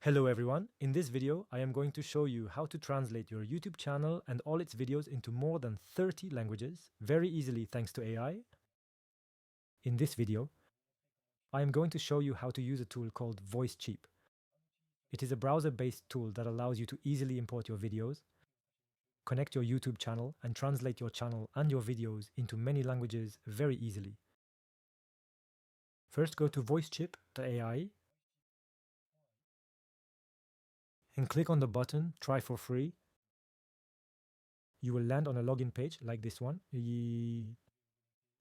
Hello everyone, in this video I am going to show you how to translate your YouTube channel and all its videos into more than 30 languages very easily thanks to AI. In this video, I am going to show you how to use a tool called VoiceCheap. It is a browser-based tool that allows you to easily import your videos, connect your YouTube channel and translate your channel and your videos into many languages very easily. First go to voicecheap.ai and click on the button Try for free. You will land on a login page like this one. You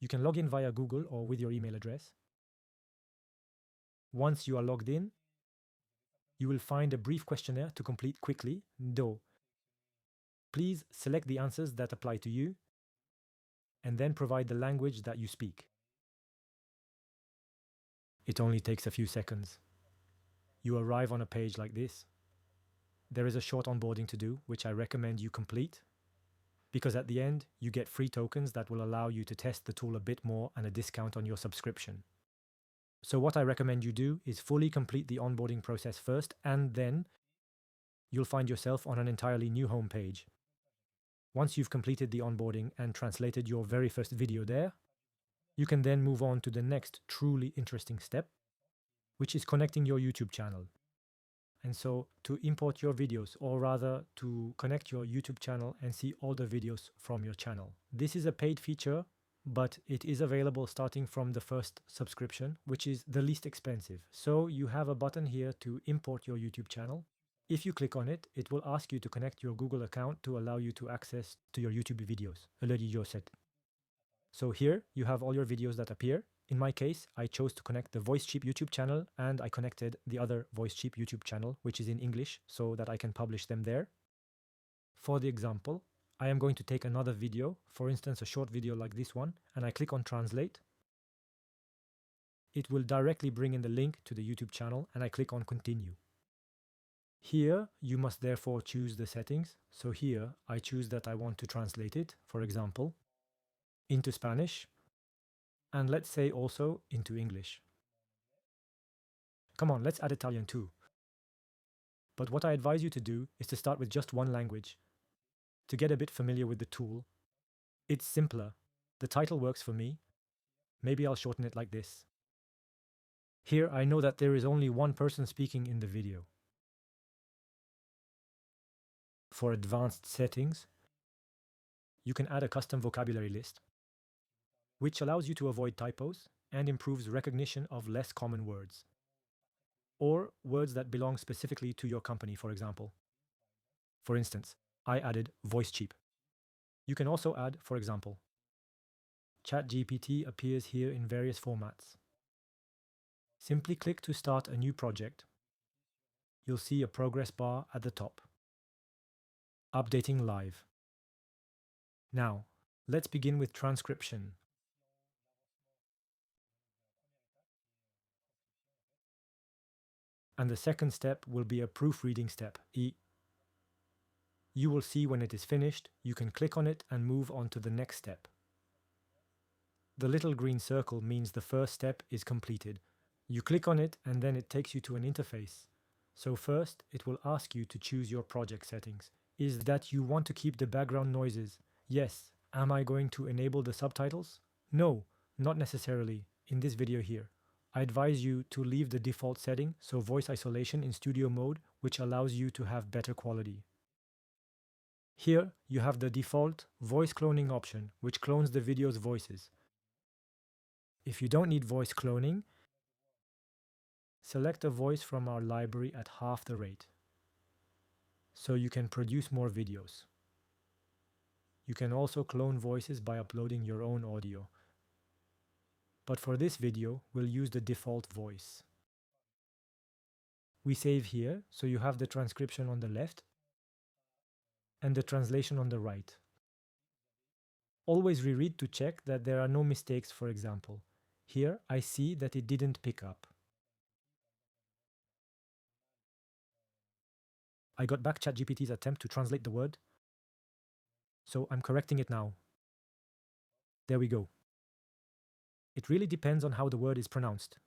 can log in via Google or with your email address. Once you are logged in, you will find a brief questionnaire to complete quickly. Though, please select the answers that apply to you and then provide the language that you speak. It only takes a few seconds. You arrive on a page like this. There is a short onboarding to do, which I recommend you complete, because at the end, you get free tokens that will allow you to test the tool a bit more and a discount on your subscription. So what I recommend you do is fully complete the onboarding process first, and then you'll find yourself on an entirely new homepage. Once you've completed the onboarding and translated your very first video there, you can then move on to the next truly interesting step, which is connecting your YouTube channel. And so to import your videos, or rather to connect your YouTube channel and see all the videos from your channel. This is a paid feature, but it is available starting from the first subscription, which is the least expensive. So you have a button here to import your YouTube channel. If you click on it, it will ask you to connect your Google account to allow you to access to your YouTube videos. So here you have all your videos that appear. In my case, I chose to connect the VoiceCheap YouTube channel and I connected the other VoiceCheap YouTube channel, which is in English, so that I can publish them there. For the example, I am going to take another video, for instance, a short video like this one, and I click on Translate. It will directly bring in the link to the YouTube channel and I click on Continue. Here, you must therefore choose the settings. So here, I choose that I want to translate it, for example, into Spanish, and let's say also into English. Come on, let's add Italian too. But what I advise you to do is to start with just one language, to get a bit familiar with the tool. It's simpler. The title works for me. Maybe I'll shorten it like this. Here, I know that there is only one person speaking in the video. For advanced settings, you can add a custom vocabulary list, which allows you to avoid typos and improves recognition of less common words, or words that belong specifically to your company, for example. For instance, I added VoiceCheap. You can also add, for example, ChatGPT appears here in various formats. Simply click to start a new project. You'll see a progress bar at the top. Updating live. Now, let's begin with transcription. And the second step will be a proofreading step. You will see when it is finished, you can click on it and move on to the next step. The little green circle means the first step is completed. You click on it and then it takes you to an interface. So first, it will ask you to choose your project settings. Is that you want to keep the background noises? Yes. Am I going to enable the subtitles? No, not necessarily, in this video here. I advise you to leave the default setting, so voice isolation in studio mode, which allows you to have better quality. Here, you have the default voice cloning option, which clones the video's voices. If you don't need voice cloning, select a voice from our library at half the rate, so you can produce more videos. You can also clone voices by uploading your own audio. But for this video, we'll use the default voice. We save here, so you have the transcription on the left and the translation on the right. Always reread to check that there are no mistakes, for example. Here, I see that it didn't pick up. I got back ChatGPT's attempt to translate the word, so I'm correcting it now. There we go. It really depends on how the word is pronounced.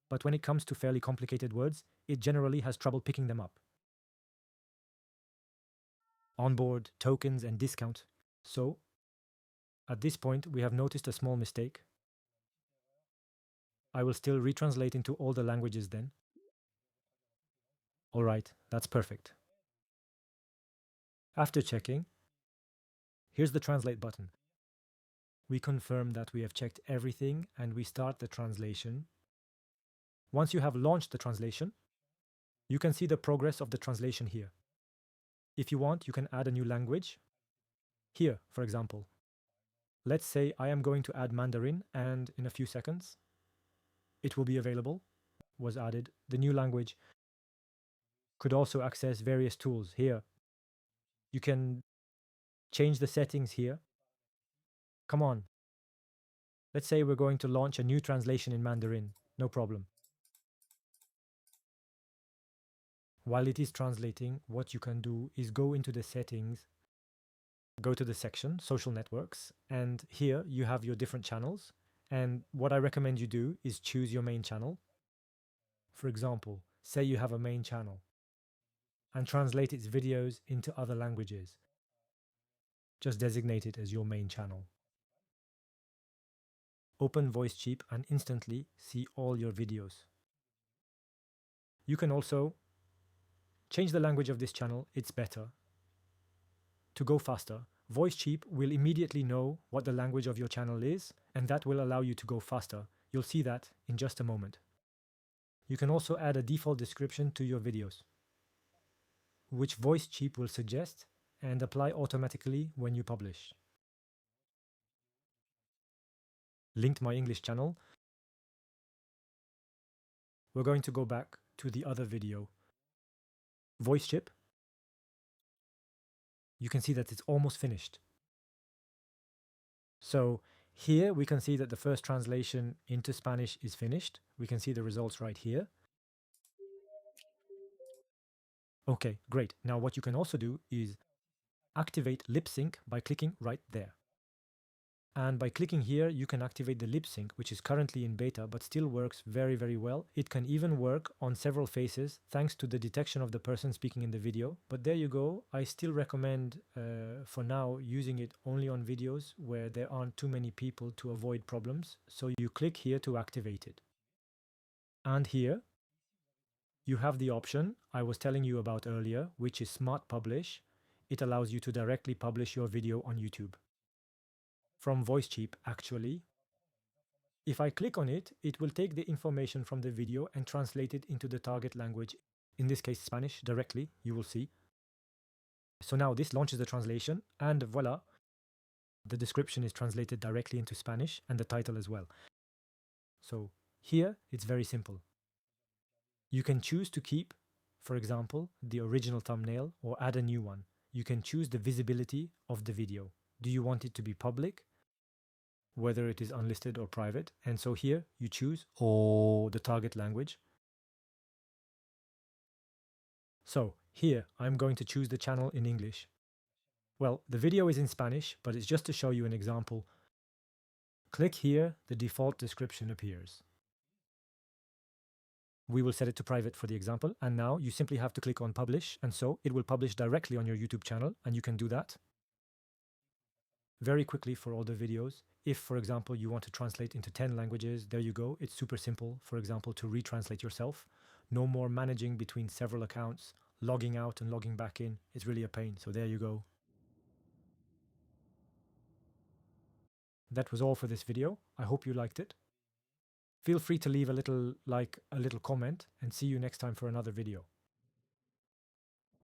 but when it comes to fairly complicated words, it generally has trouble picking them up. Onboard, tokens, and discount. So, at this point, we have noticed a small mistake. I will still retranslate into all the languages then. Alright, that's perfect. After checking, here's the translate button. We confirm that we have checked everything and we start the translation. Once you have launched the translation, you can see the progress of the translation here. If you want, you can add a new language. Here, for example. Let's say I am going to add Mandarin, and in a few seconds, it will be available, was added. The new language could also access various tools here. You can change the settings here. Come on. Let's say we're going to launch a new translation in Mandarin. No problem. While it is translating, what you can do is go into the settings, go to the section, social networks, and here you have your different channels. And what I recommend you do is choose your main channel. For example, say you have a main channel and translate its videos into other languages. Just designate it as your main channel. Open VoiceCheap and instantly see all your videos. You can also change the language of this channel, it's better. To go faster, VoiceCheap will immediately know what the language of your channel is, and that will allow you to go faster. You'll see that in just a moment. You can also add a default description to your videos, which VoiceCheap will suggest and apply automatically when you publish. Linked my English channel. We're going to go back to the other video. VoiceCheap. You can see that it's almost finished. So here we can see that the first translation into Spanish is finished. We can see the results right here. Okay, great. Now what you can also do is activate lip sync by clicking right there. And by clicking here, you can activate the lip sync, which is currently in beta, but still works very, very well. It can even work on several faces, thanks to the detection of the person speaking in the video. But there you go. I still recommend, for now, using it only on videos where there aren't too many people to avoid problems. So you click here to activate it. And here, you have the option I was telling you about earlier, which is Smart Publish. It allows you to directly publish your video on YouTube. From VoiceCheap, actually. If I click on it, it will take the information from the video and translate it into the target language, in this case Spanish, directly, you will see. So now this launches the translation, and voila, the description is translated directly into Spanish, and the title as well. So here, it's very simple. You can choose to keep, for example, the original thumbnail or add a new one. You can choose the visibility of the video. Do you want it to be public, whether it is unlisted or private? And so here you choose the target language. So here I'm going to choose the channel in English. Well, the video is in Spanish, but it's just to show you an example. Click here, the default description appears. We will set it to private for the example, and now you simply have to click on publish, and so it will publish directly on your YouTube channel, and you can do that very quickly for all the videos. If, for example, you want to translate into 10 languages, there you go. It's super simple, for example, to retranslate yourself. No more managing between several accounts, logging out and logging back in. It's really a pain, so there you go. That was all for this video. I hope you liked it. Feel free to leave a little like, a little comment, and see you next time for another video.